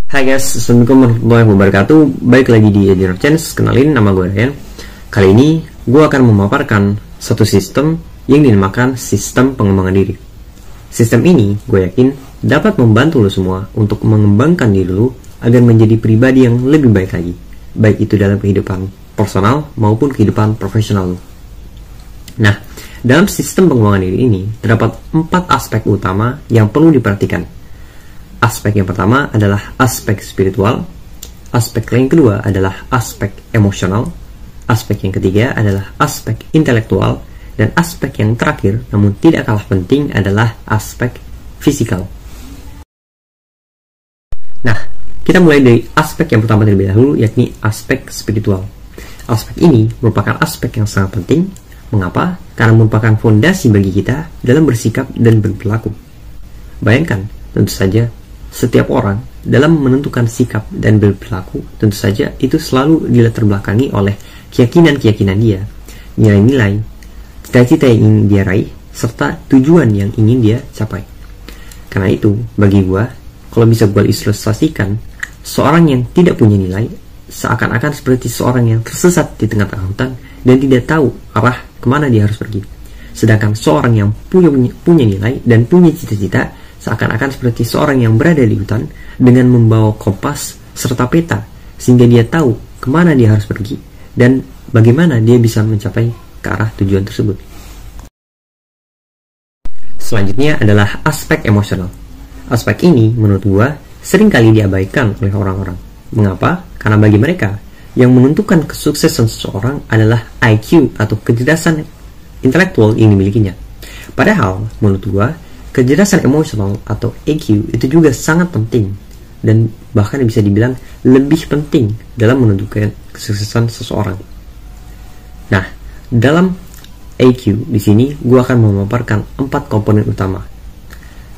Hai guys, assalamualaikum warahmatullahi wabarakatuh. Balik lagi di Edinor Chance. Kenalin, nama gue Ryan. Kali ini gue akan memaparkan satu sistem yang dinamakan sistem pengembangan diri. Sistem ini gue yakin dapat membantu lo semua untuk mengembangkan diri lo agar menjadi pribadi yang lebih baik lagi, baik itu dalam kehidupan personal maupun kehidupan profesional lo. Nah, dalam sistem pengembangan diri ini terdapat 4 aspek utama yang perlu diperhatikan. Aspek yang pertama adalah aspek spiritual, aspek yang kedua adalah aspek emosional, aspek yang ketiga adalah aspek intelektual, dan aspek yang terakhir namun tidak kalah penting adalah aspek fisikal. Nah, kita mulai dari aspek yang pertama terlebih dahulu, yakni aspek spiritual. Aspek ini merupakan aspek yang sangat penting. Mengapa? Karena merupakan fondasi bagi kita dalam bersikap dan berperilaku. Bayangkan, tentu saja setiap orang dalam menentukan sikap dan berperilaku tentu saja itu selalu dilatar belakangi oleh keyakinan-keyakinan dia, nilai-nilai, cita-cita yang ingin dia raih, serta tujuan yang ingin dia capai. Karena itu, bagi gua, kalau bisa gua ilustrasikan, seorang yang tidak punya nilai seakan-akan seperti seorang yang tersesat di tengah-tengah hutan dan tidak tahu arah kemana dia harus pergi. Sedangkan seorang yang punya nilai dan punya cita-cita seakan-akan seperti seorang yang berada di hutan dengan membawa kompas serta peta, sehingga dia tahu kemana dia harus pergi dan bagaimana dia bisa mencapai ke arah tujuan tersebut. Selanjutnya adalah aspek emosional. Aspek ini menurut gua seringkali diabaikan oleh orang-orang. Mengapa? Karena bagi mereka yang menentukan kesuksesan seseorang adalah IQ atau kecerdasan intelektual yang dimilikinya. Padahal menurut gua kecerdasan emosional atau EQ itu juga sangat penting dan bahkan bisa dibilang lebih penting dalam menentukan kesuksesan seseorang. Nah, dalam EQ di sini gue akan memaparkan 4 komponen utama.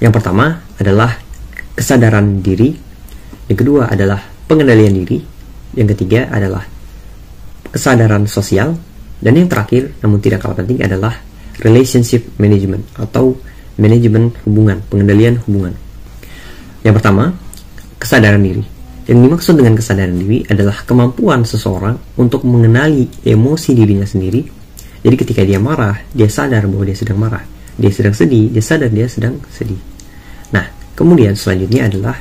Yang pertama adalah kesadaran diri, yang kedua adalah pengendalian diri, yang ketiga adalah kesadaran sosial, dan yang terakhir namun tidak kalah penting adalah relationship management atau manajemen hubungan, pengendalian hubungan. Yang pertama, kesadaran diri. Yang dimaksud dengan kesadaran diri adalah kemampuan seseorang untuk mengenali emosi dirinya sendiri. Jadi ketika dia marah, dia sadar bahwa dia sedang marah. Dia sedang sedih, dia sadar dia sedang sedih. Nah, kemudian selanjutnya adalah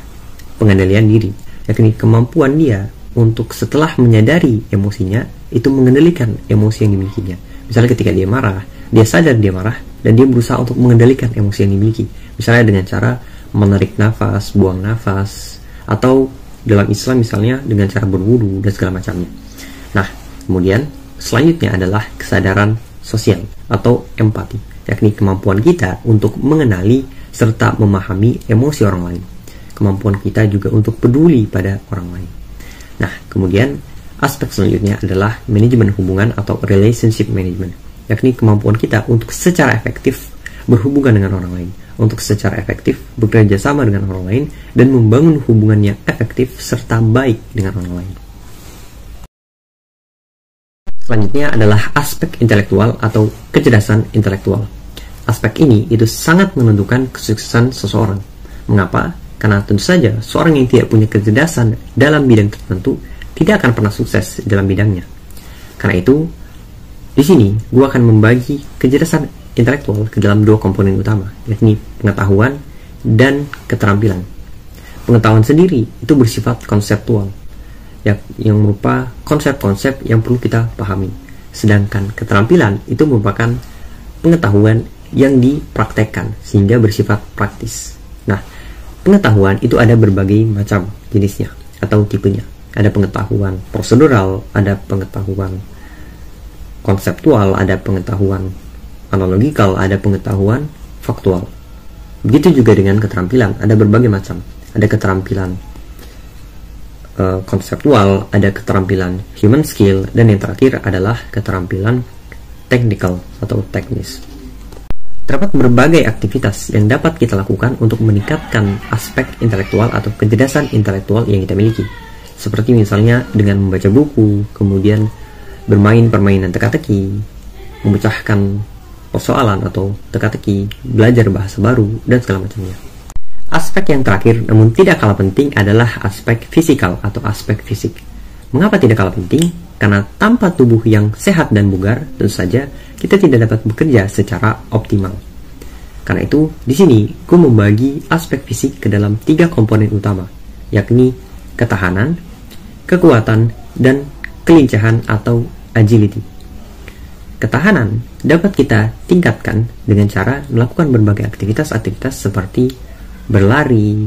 pengendalian diri, yakni kemampuan dia untuk setelah menyadari emosinya, itu mengendalikan emosi yang dimilikinya. Misalnya ketika dia marah, dia sadar dia marah, dan dia berusaha untuk mengendalikan emosi yang dimiliki. Misalnya dengan cara menarik nafas, buang nafas, atau dalam Islam misalnya dengan cara berwudu dan segala macamnya. Nah, kemudian selanjutnya adalah kesadaran sosial atau empati, yakni kemampuan kita untuk mengenali serta memahami emosi orang lain. Kemampuan kita juga untuk peduli pada orang lain. Nah, kemudian aspek selanjutnya adalah manajemen hubungan atau relationship management, yakni kemampuan kita untuk secara efektif berhubungan dengan orang lain, untuk secara efektif bekerja sama dengan orang lain, dan membangun hubungan yang efektif serta baik dengan orang lain. Selanjutnya adalah aspek intelektual atau kecerdasan intelektual. Aspek ini itu sangat menentukan kesuksesan seseorang. Mengapa? Karena tentu saja seorang yang tidak punya kecerdasan dalam bidang tertentu tidak akan pernah sukses dalam bidangnya. Karena itu, di sini, gue akan membagi kecerdasan intelektual ke dalam 2 komponen utama, yakni pengetahuan dan keterampilan. Pengetahuan sendiri itu bersifat konseptual, yang merupakan konsep-konsep yang perlu kita pahami. Sedangkan keterampilan itu merupakan pengetahuan yang dipraktekkan sehingga bersifat praktis. Nah, pengetahuan itu ada berbagai macam jenisnya atau tipenya. Ada pengetahuan prosedural, ada pengetahuan konseptual, ada pengetahuan analogikal, ada pengetahuan faktual. Begitu juga dengan keterampilan, ada berbagai macam. Ada keterampilan konseptual, ada keterampilan human skill, dan yang terakhir adalah keterampilan technical atau teknis. Terdapat berbagai aktivitas yang dapat kita lakukan untuk meningkatkan aspek intelektual atau kecerdasan intelektual yang kita miliki. Seperti misalnya dengan membaca buku, kemudian bermain permainan teka-teki, memecahkan persoalan atau teka-teki, belajar bahasa baru, dan segala macamnya. Aspek yang terakhir namun tidak kalah penting adalah aspek fisikal atau aspek fisik. Mengapa tidak kalah penting? Karena tanpa tubuh yang sehat dan bugar, tentu saja kita tidak dapat bekerja secara optimal. Karena itu, di sini gue membagi aspek fisik ke dalam 3 komponen utama, yakni ketahanan, kekuatan, dan kelincahan atau agility. Ketahanan dapat kita tingkatkan dengan cara melakukan berbagai aktivitas-aktivitas seperti berlari,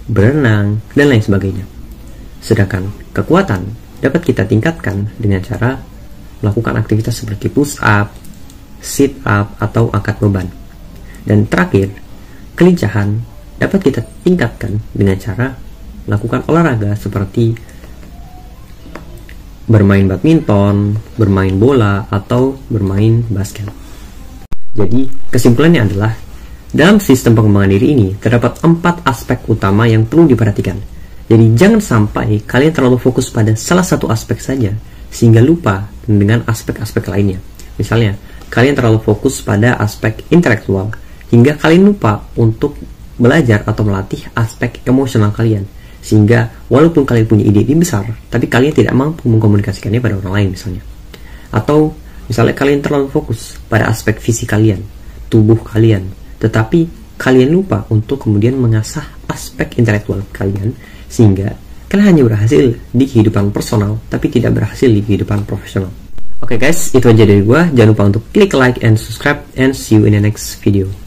berenang, dan lain sebagainya. Sedangkan kekuatan dapat kita tingkatkan dengan cara melakukan aktivitas seperti push up, sit up, atau angkat beban. Dan terakhir, kelincahan dapat kita tingkatkan dengan cara melakukan olahraga seperti bermain badminton, bermain bola, atau bermain basket. Jadi, kesimpulannya adalah dalam sistem pengembangan diri ini terdapat 4 aspek utama yang perlu diperhatikan. Jadi jangan sampai kalian terlalu fokus pada salah satu aspek saja sehingga lupa dengan aspek-aspek lainnya. Misalnya, kalian terlalu fokus pada aspek intelektual hingga kalian lupa untuk belajar atau melatih aspek emosional kalian. Sehingga walaupun kalian punya ide-ide besar, tapi kalian tidak mampu mengkomunikasikannya pada orang lain misalnya. Atau misalnya kalian terlalu fokus pada aspek fisik kalian, tubuh kalian, tetapi kalian lupa untuk kemudian mengasah aspek intelektual kalian sehingga kalian hanya berhasil di kehidupan personal tapi tidak berhasil di kehidupan profesional. Oke guys, itu aja dari gua. Jangan lupa untuk klik like and subscribe and see you in the next video.